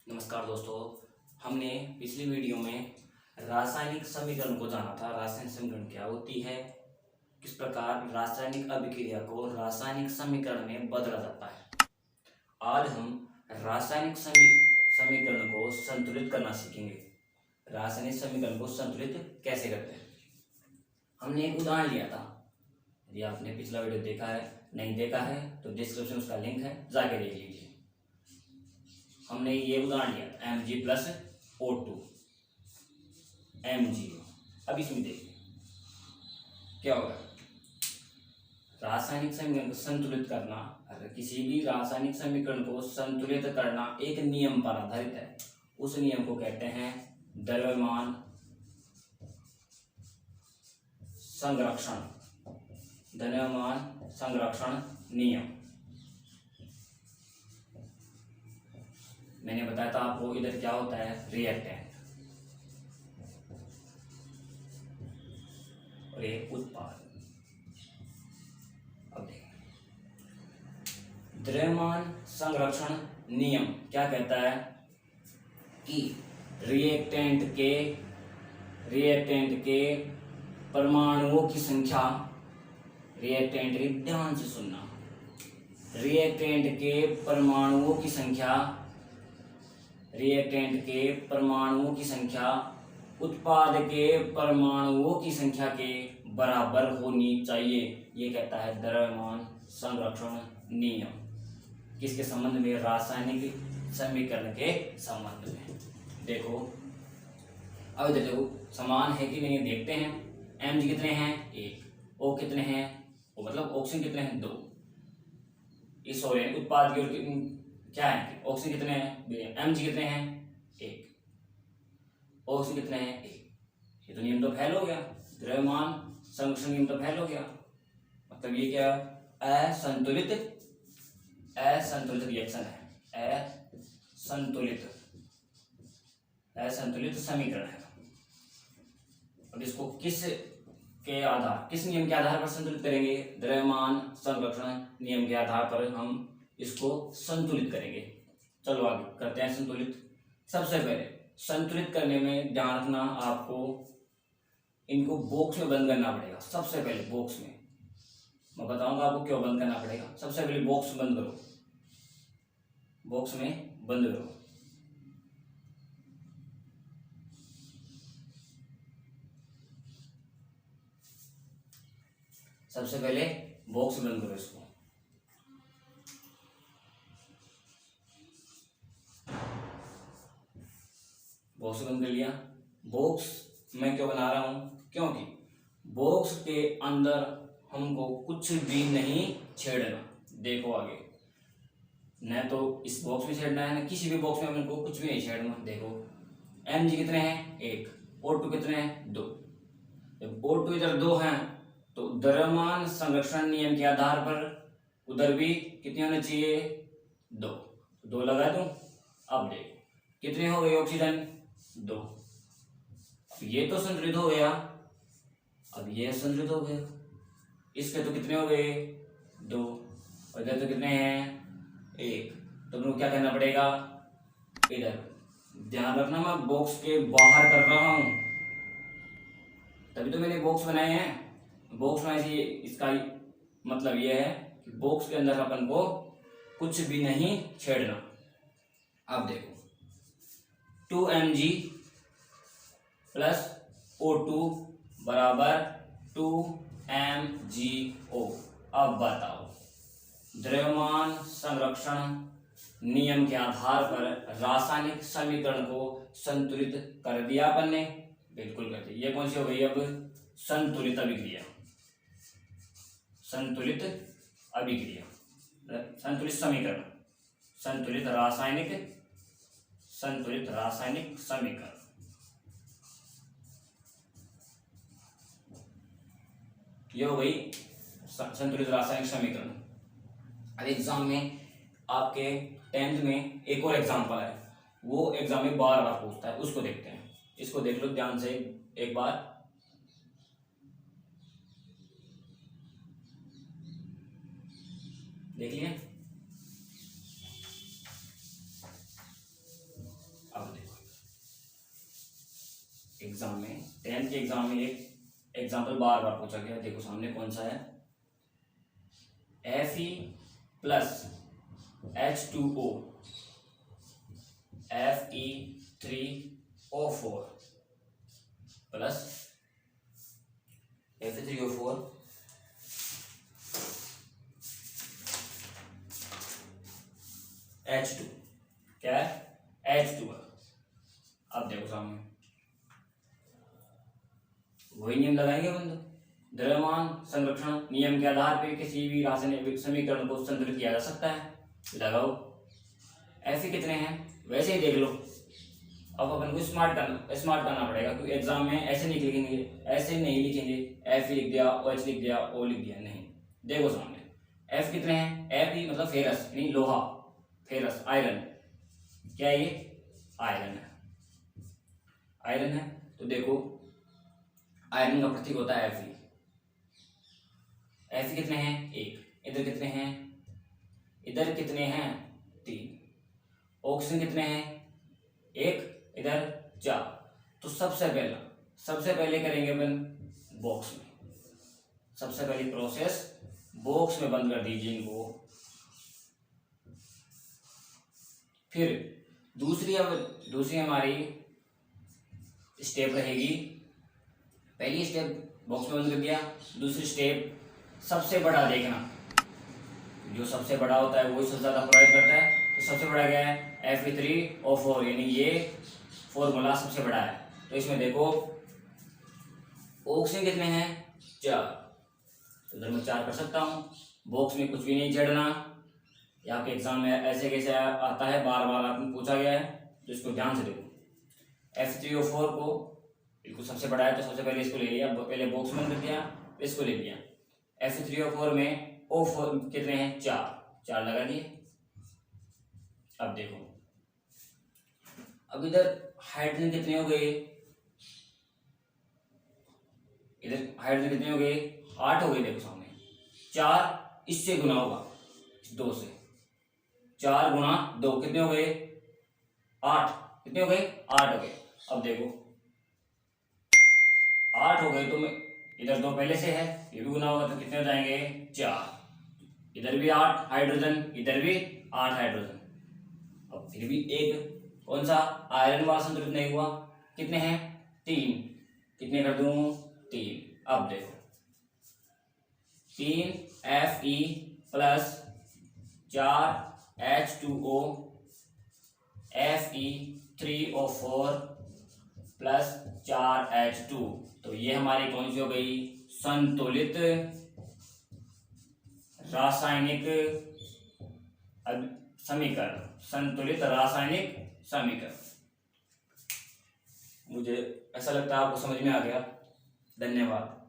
नमस्कार दोस्तों। हमने पिछली वीडियो में रासायनिक समीकरण को जाना था। रासायनिक समीकरण क्या होती है, किस प्रकार रासायनिक अभिक्रिया को रासायनिक समीकरण में बदला जाता है। आज हम रासायनिक समीकरण को संतुलित करना सीखेंगे। रासायनिक समीकरण को संतुलित कैसे करते हैं। हमने एक उदाहरण लिया था। यदि आपने पिछला वीडियो देखा है, नहीं देखा है तो डिस्क्रिप्शन उसका लिंक है, जाके देख लीजिए। हमने ये उदाहरण लिया था Mg प्लस O2 Mg। अब इसमें देखिए क्या होगा। रासायनिक समीकरण को संतुलित करना, अगर किसी भी रासायनिक समीकरण को संतुलित करना एक नियम पर आधारित है। उस नियम को कहते हैं द्रव्यमान संरक्षण, द्रव्यमान संरक्षण नियम। मैंने बताया था आपको, इधर क्या होता है, रिएक्टेंट और एक उत्पाद। अब देखिए द्रव्यमान संरक्षण नियम क्या कहता है कि रिएक्टेंट के परमाणुओं की संख्या, रिएक्टेंट के, ध्यान से सुनना, रिएक्टेंट के परमाणुओं की संख्या, रिएक्टेंट के परमाणुओं की संख्या उत्पाद के परमाणुओं की संख्या के बराबर होनी चाहिए। ये कहता है द्रव्यमान संरक्षण नियम। किसके संबंध में? रासायनिक समीकरण के संबंध में। देखो अब इधर देखो, समान है कि नहीं देखते हैं। Mg कितने हैं? 1। O कितने हैं? O मतलब ऑक्सीजन कितने हैं? 2। इस उत्पाद की क्या है, ऑक्सीजन कितने हैं? Mg कितने हैं? 1। ऑक्सीजन कितने हैं? 1। ये तो नियम तो फेल हो गया। द्रव्यमान संरक्षण नियम तो फेल हो गया। मतलब ये क्या, असंतुलित रिएक्शन है, असंतुलित समीकरण है। अब इसको किस नियम के आधार पर संतुलित करेंगे? द्रव्यमान संरक्षण नियम के आधार पर हम इसको संतुलित करेंगे। चलो आगे करते हैं संतुलित। सबसे पहले संतुलित करने में ध्यान रखना, आपको इनको बॉक्स में बंद करना पड़ेगा। सबसे पहले बॉक्स में, मैं बताऊंगा आपको क्यों बंद करना पड़ेगा। सबसे पहले बॉक्स बंद करो, बॉक्स में बंद करो। सबसे पहले बॉक्स बंद करो इसको। बॉक्स बंद कर लिया। बॉक्स मैं क्यों बना रहा हूं? क्योंकि बॉक्स के अंदर हमको कुछ भी नहीं छेड़ना। देखो आगे, न तो इस बॉक्स में छेड़ना है, न किसी भी बॉक्स में हमको कुछ भी नहीं छेड़ना। देखो Mg कितने हैं? 1। O2 कितने हैं? 2। जब O2 इधर 2 हैं तो द्रव्यमान संरक्षण नियम के आधार पर उधर भी कितने होने चाहिए? 2। 2 लगा दूं। अब देखो कितने हो गए ऑक्सीजन? 2। ये तो संतुलित हो गया। अब ये संतुलित हो गया। इसके तो कितने हो गए? 2। और इधर तो कितने हैं? 1। तो मेरे को क्या करना पड़ेगा? इधर ध्यान रखना, मैं बॉक्स के बाहर कर रहा हूं, तभी तो मैंने बॉक्स बनाए हैं। बॉक्स बनाए से इसका मतलब ये है कि बॉक्स के अंदर अपन को कुछ भी नहीं छेड़ना। अब देखो 2Mg प्लस O2 बराबर 2MgO। अब बताओ, द्रव्यमान संरक्षण नियम के आधार पर रासायनिक समीकरण को संतुलित कर दिया अपन ने? बिल्कुल कर दिया। ये कौन सी हो गई अब? संतुलित अभिक्रिया, संतुलित अभिक्रिया, संतुलित समीकरण, संतुलित रासायनिक समीकरण। ये हो गई संतुलित रासायनिक समीकरण। अब एग्जाम में आपके 10th में एक और एग्जाम्पल है, वो एग्जाम में बार बार पूछता है, उसको देखते हैं। इसको देख लो ध्यान से एक बार। देख लिया। एग्जाम में, 10th के एग्जाम में एक एग्जाम्पल बार बार पूछा गया। देखो सामने कौन सा है, Fe plus H2O Fe3O4 plus Fe3O4 H2, क्या है, H2 है। अब देखो सामने वही नियम लगाएंगे बंदो, द्रव्यमान संरक्षण नियम के आधार पर किसी भी रासायनिक समीकरण को संतुलित किया जा सकता है। लगाओ, ऐसे कितने हैं वैसे ही देख लो। अब अपन को स्मार्ट करना पड़ेगा, क्योंकि एग्जाम में ऐसे नहीं लिखेंगे, ऐसे नहीं लिखेंगे F लिख दिया, OH लिख दिया, O लिख दिया, नहीं। देखो सामने F कितने हैं, Fe मतलब फेरस यानी लोहा, फेरस आयरन, क्या ये आयरन है, आयरन है। तो देखो आयरन का प्रतीक होता है Fe। Fe कितने हैं, 1, इधर कितने हैं, इधर कितने हैं, 3। ऑक्सीजन कितने हैं, 1, इधर 4। तो सबसे पहले करेंगे अपन बॉक्स में, सबसे पहली प्रोसेस बॉक्स में बंद कर दीजिए इनको। फिर दूसरी हमारी स्टेप रहेगी, पहली स्टेप बॉक्स में बंद कर दिया, दूसरी स्टेप सबसे बड़ा देखना, जो सबसे बड़ा होता है वही सबसे ज्यादा प्रोवाइड करता है। तो सबसे बड़ा क्या है, Fe3O4, यानी ये फॉर्मूला सबसे बड़ा है। तो इसमें देखो ऑक्सीजन कितने हैं, 4, तो इधर मैं 4 कर सकता हूँ। बॉक्स में कुछ भी नहीं छेड़ना, यहाँ पे एग्जाम में ऐसे कैसे आता है, बार बार आपने पूछा गया है, तो इसको ध्यान से देखो। F3O4 को बिल्कुल सबसे बड़ा है, तो सबसे पहले इसको ले लिया, पहले बॉक्स में कर दिया, इसको ले लिया। F3O4 में O4 कितने हैं, 4 लगा दिए। अब देखो, अब इधर हाइड्रोजन कितने हो गए, इधर हाइड्रोजन कितने हो गए, 8 हो गए। देखो सामने 4 इससे गुना होगा, 2 से, 4 गुना 2 कितने हो गए, 8, कितने हो गए, 8 हो गए। अब देखो 8 हो गए, तो मैं इधर 2 पहले से है, ये भी गुना होगा तो कितने हो जाएंगे, 4। इधर भी 8 हाइड्रोजन, इधर भी 8 हाइड्रोजन। अब फिर भी एक कौन सा आयरन वाला संतुलित नहीं हुआ, कितने हैं, 3, कितने कर दूं, 3। अब देखो 3 Fe plus 4 H2O Fe3O4 plus 4 H2, तो ये हमारी कौन सी हो गई, संतुलित रासायनिक समीकरण, संतुलित रासायनिक समीकरण। मुझे ऐसा लगता है आपको समझ में आ गया। धन्यवाद।